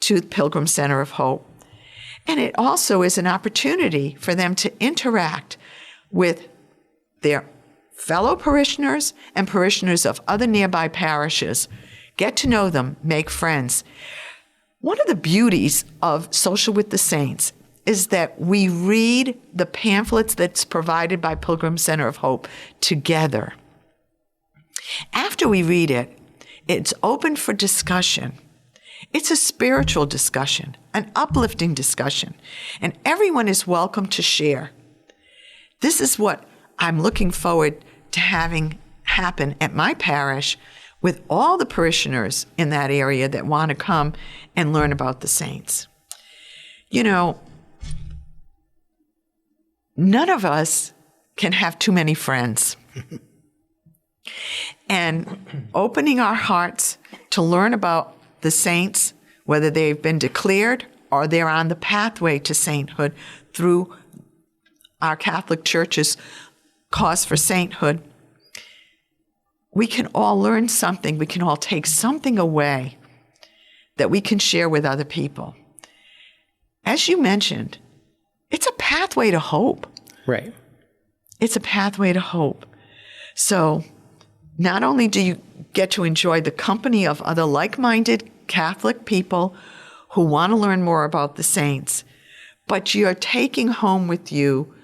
[SPEAKER 5] to the Pilgrim Center of Hope. And it also is an opportunity for them to interact with their fellow parishioners and parishioners of other nearby parishes, get to know them, make friends. One of the beauties of Social with the Saints is that we read the pamphlets that's provided by Pilgrim Center of Hope together. After we read it, it's open for discussion. It's a spiritual discussion, an uplifting discussion, and everyone is welcome to share. This is what I'm looking forward to having happen at my parish with all the parishioners in that area that want to come and learn about the saints. You know, none of us can have too many friends. And opening our hearts to learn about the saints, whether they've been declared or they're on the pathway to sainthood through our Catholic Church's cause for sainthood, we can all learn something. We can all take something away that we can share with other people. As you mentioned, it's a pathway to hope.
[SPEAKER 2] Right.
[SPEAKER 5] It's a pathway to hope. So not only do you get to enjoy the company of other like-minded Catholic people who want to learn more about the saints, but you're taking home with you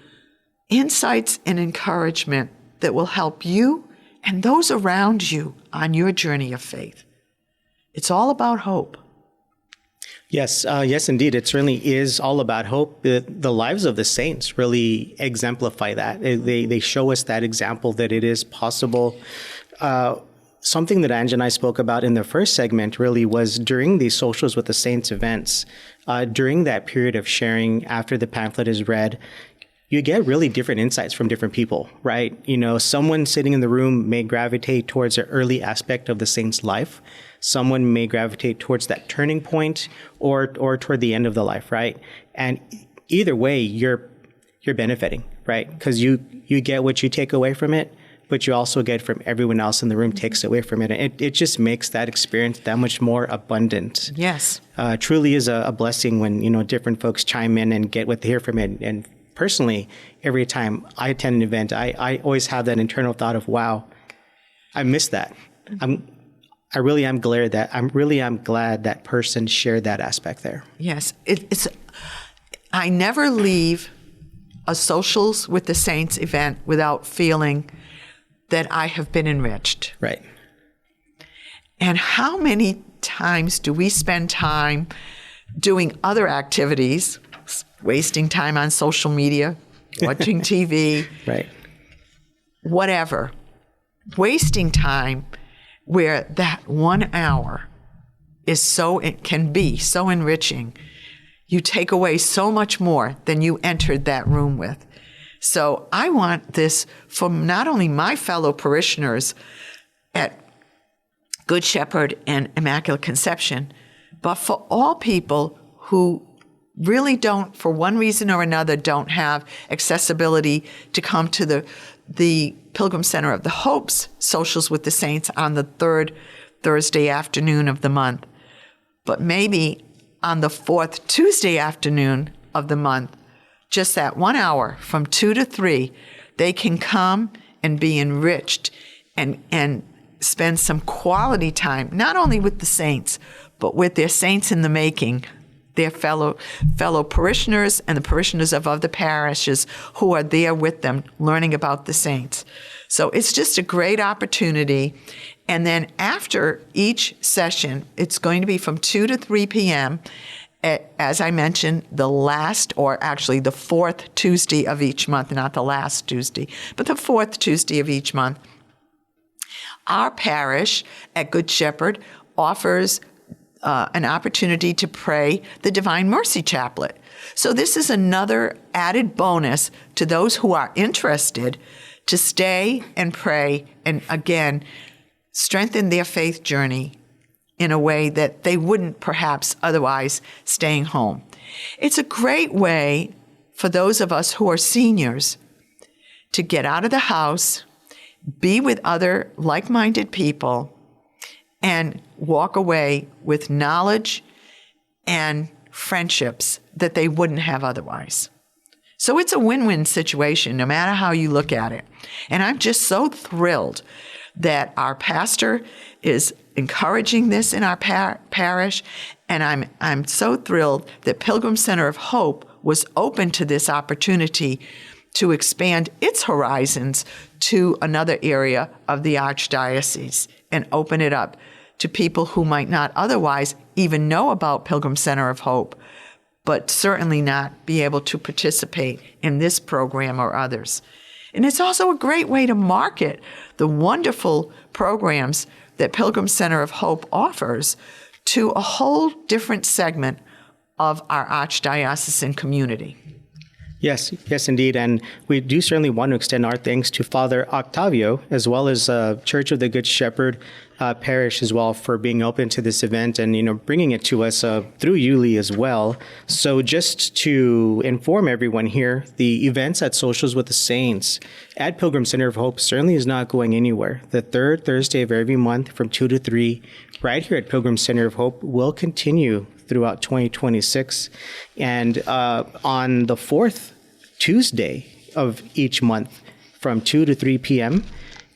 [SPEAKER 5] insights and encouragement that will help you and those around you on your journey of faith. It's all about hope.
[SPEAKER 2] Yes, yes, indeed. It certainly is all about hope. The lives of the saints really exemplify that. They show us that example that it is possible. Something that Ange and I spoke about in the first segment really was during these Socials with the Saints events, during that period of sharing after the pamphlet is read, you get really different insights from different people, right? You know, someone sitting in the room may gravitate towards an early aspect of the saint's life. Someone may gravitate towards that turning point or toward the end of the life, right? And either way, you're benefiting, right? Because you get what you take away from it, but you also get from everyone else in the room takes away from it. And it just makes that experience that much more abundant.
[SPEAKER 5] Yes.
[SPEAKER 2] Truly is a blessing when, you know, different folks chime in and get what they hear from it. And personally, every time I attend an event, I always have that internal thought of, wow, I missed that. I really am glad that person shared that aspect there.
[SPEAKER 5] Yes. I never leave a Socials with the Saints event without feeling that I have been enriched.
[SPEAKER 2] Right.
[SPEAKER 5] And how many times do we spend time doing other activities, wasting time on social media, watching TV,
[SPEAKER 2] right,
[SPEAKER 5] whatever, wasting time where that 1 hour it can be so enriching. You take away so much more than you entered that room with. So I want this from not only my fellow parishioners at Good Shepherd and Immaculate Conception, but for all people who really don't, for one reason or another, don't have accessibility to come to the Pilgrim Center of the Hope's Socials with the Saints on the third Thursday afternoon of the month. But maybe on the fourth Tuesday afternoon of the month, just that 1 hour from 2 to 3, they can come and be enriched and spend some quality time, not only with the saints, but with their saints in the making, their fellow parishioners and the parishioners of other parishes who are there with them learning about the saints. So it's just a great opportunity. And then after each session, it's going to be from 2 to 3 p.m., as I mentioned, the fourth Tuesday of each month, not the last Tuesday, but the fourth Tuesday of each month. Our parish at Good Shepherd offers an opportunity to pray the Divine Mercy Chaplet. So this is another added bonus to those who are interested to stay and pray and, again, strengthen their faith journey in a way that they wouldn't perhaps otherwise staying home. It's a great way for those of us who are seniors to get out of the house, be with other like-minded people, and walk away with knowledge and friendships that they wouldn't have otherwise. So it's a win-win situation, no matter how you look at it. And I'm just so thrilled that our pastor is encouraging this in our parish, and I'm so thrilled that Pilgrim Center of Hope was open to this opportunity to expand its horizons to another area of the Archdiocese and open it up to people who might not otherwise even know about Pilgrim Center of Hope, but certainly not be able to participate in this program or others. And it's also a great way to market the wonderful programs that Pilgrim Center of Hope offers to a whole different segment of our archdiocesan community.
[SPEAKER 2] Yes, indeed. And we do certainly want to extend our thanks to Father Octavio, as well as Church of the Good Shepherd Parish as well, for being open to this event and, bringing it to us through Yuli as well. So just to inform everyone here, the events at Socials with the Saints at Pilgrim Center of Hope certainly is not going anywhere. The third Thursday of every month from 2 to 3, right here at Pilgrim Center of Hope, will continue throughout 2026. And on the fourth Tuesday of each month from 2 to 3 p.m.,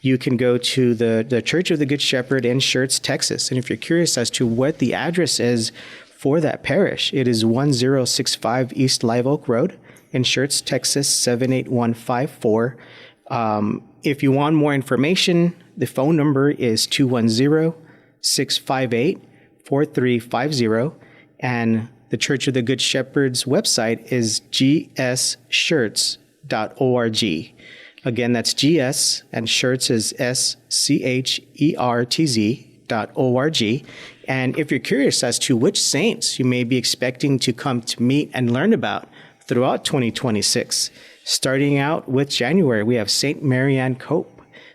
[SPEAKER 2] you can go to the Church of the Good Shepherd in Schertz, Texas. And if you're curious as to what the address is for that parish, it is 1065 East Live Oak Road in Schertz, Texas, 78154. If you want more information, the phone number is 210-658-4350. And the Church of the Good Shepherd's website is gschertz.org. Again, that's GS, and Schertz is SCHERTZ.org. And if you're curious as to which saints you may be expecting to come to meet and learn about throughout 2026, starting out with January, we have Saint Marianne Cope.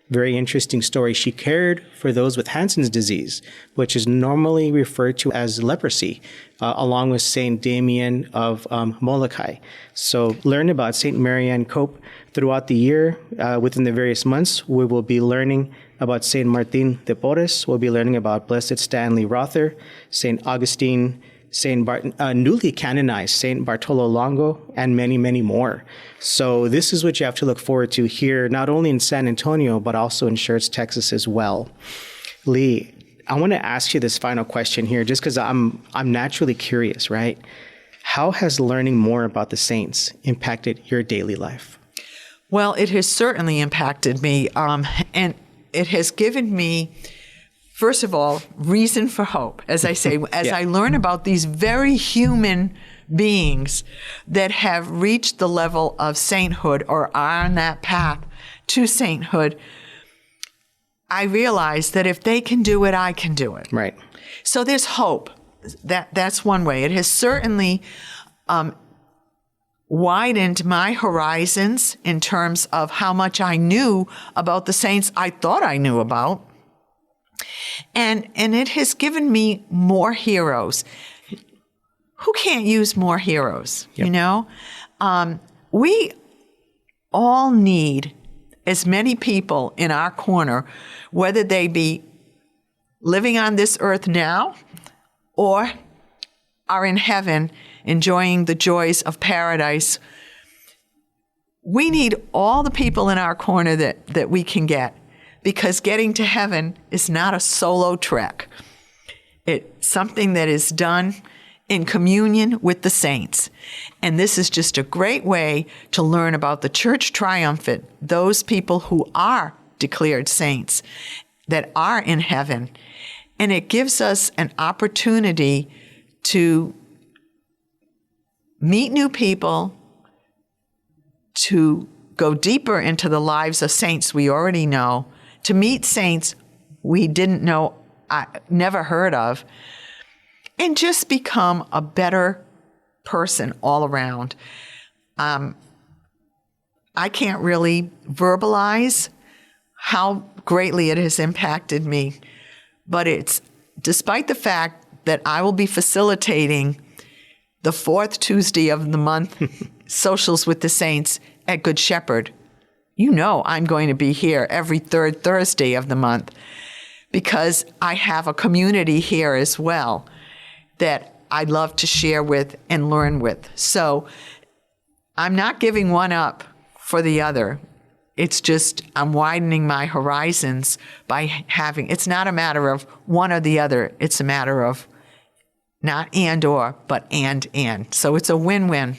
[SPEAKER 2] Very interesting story. She cared for those with Hansen's disease, which is normally referred to as leprosy, along with Saint Damien of Molokai. So learn about Saint Marianne Cope throughout the year. Within the various months, we will be learning about Saint Martin de Porres. We'll be learning about Blessed Stanley Rother, Saint Augustine, newly canonized Saint Bartolo Longo, and many, many more. So this is what you have to look forward to here, not only in San Antonio, but also in Schertz, Texas as well. Lee, I want to ask you this final question here, just because I'm naturally curious, right? How has learning more about the saints impacted your daily life?
[SPEAKER 5] Well, it has certainly impacted me, and it has given me, first of all, reason for hope. As I say, as I learn about these very human beings that have reached the level of sainthood or are on that path to sainthood, I realize that if they can do it, I can do it.
[SPEAKER 2] Right.
[SPEAKER 5] So there's hope. That's one way. It has certainly widened my horizons in terms of how much I knew about the saints I thought I knew about. And it has given me more heroes. Who can't use more heroes,
[SPEAKER 2] Yep.
[SPEAKER 5] We all need as many people in our corner, whether they be living on this earth now or are in heaven enjoying the joys of paradise. We need all the people in our corner that we can get, because getting to heaven is not a solo trek. It's something that is done in communion with the saints. And this is just a great way to learn about the Church Triumphant, those people who are declared saints, that are in heaven. And it gives us an opportunity to meet new people, to go deeper into the lives of saints we already know, to meet saints we didn't know, never heard of, and just become a better person all around. I can't really verbalize how greatly it has impacted me, but it's despite the fact that I will be facilitating the fourth Tuesday of the month Socials with the Saints at Good Shepherd. I'm going to be here every third Thursday of the month, because I have a community here as well that I love to share with and learn with. So I'm not giving one up for the other. It's just I'm widening my horizons by it's not a matter of one or the other. It's a matter of not and or, but and. So it's a win-win.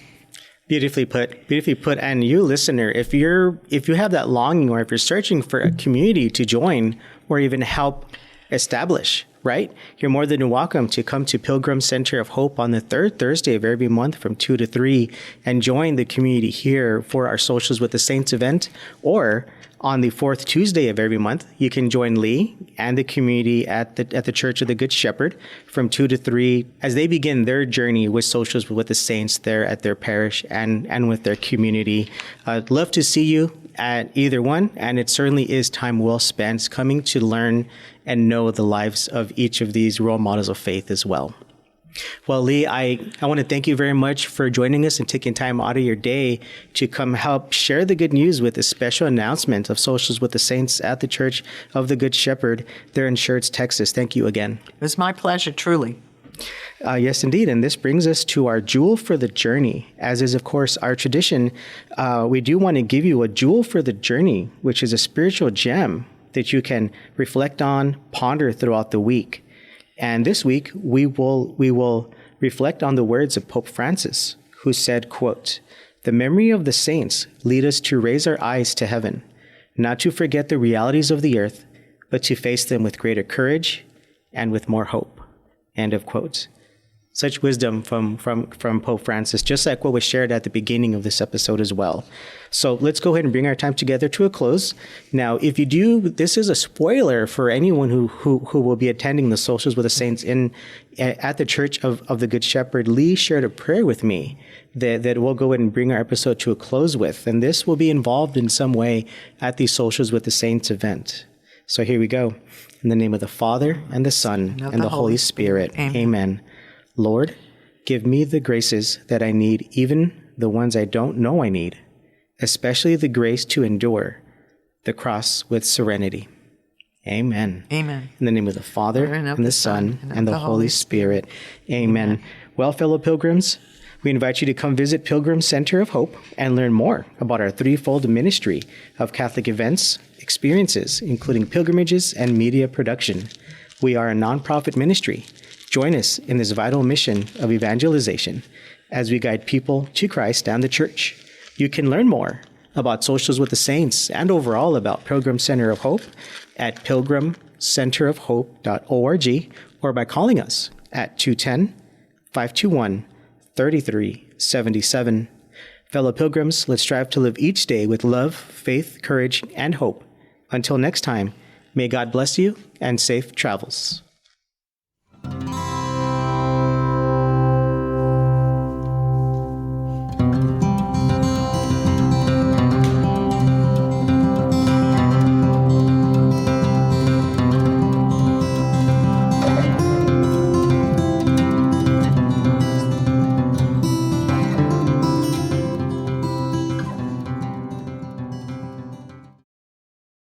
[SPEAKER 2] Beautifully put. And you, listener, if you have that longing, or if you're searching for a community to join or even help establish, right? You're more than welcome to come to Pilgrim Center of Hope on the third Thursday of every month from 2 to 3 and join the community here for our Socials with the Saints event. Or on the fourth Tuesday of every month, you can join Lee and the community at the Church of the Good Shepherd from 2 to 3 as they begin their journey with Socials with the Saints there at their parish and with their community. I'd love to see you at either one, and it certainly is time well spent coming to learn and know the lives of each of these role models of faith as well. Well, Lee, I want to thank you very much for joining us and taking time out of your day to come help share the good news with this special announcement of Socials with the Saints at the Church of the Good Shepherd there in Schertz, Texas. Thank you again.
[SPEAKER 5] It was my pleasure, truly.
[SPEAKER 2] Yes, indeed. And this brings us to our jewel for the journey. As is, of course, our tradition, we do want to give you a jewel for the journey, which is a spiritual gem that you can reflect on, ponder throughout the week. And this week, we will reflect on the words of Pope Francis, who said, quote, "The memory of the saints lead us to raise our eyes to heaven, not to forget the realities of the earth, but to face them with greater courage and with more hope." End of quote. Such wisdom from Pope Francis, just like what was shared at the beginning of this episode as well. So let's go ahead and bring our time together to a close. Now, if you do, this is a spoiler for anyone who will be attending the Socials with the Saints at the Church of the Good Shepherd. Lee shared a prayer with me that we'll go ahead and bring our episode to a close with. And this will be involved in some way at the Socials with the Saints event. So here we go. In the name of the Father, and the Son, and the Holy Spirit. Amen. Lord, give me the graces that I need, even the ones I don't know I need, especially the grace to endure the cross with serenity. Amen.
[SPEAKER 5] Amen.
[SPEAKER 2] In the name of the Father, and the Son, and the Holy Spirit. Amen. Well, fellow pilgrims, we invite you to come visit Pilgrim Center of Hope and learn more about our threefold ministry of Catholic events, experiences, including pilgrimages and media production. We are a nonprofit ministry. Join us in this vital mission of evangelization as we guide people to Christ and the Church. You can learn more about Socials with the Saints and overall about Pilgrim Center of Hope at pilgrimcenterofhope.org or by calling us at 210-521-3377. Fellow pilgrims, let's strive to live each day with love, faith, courage, and hope. Until next time, may God bless you and safe travels.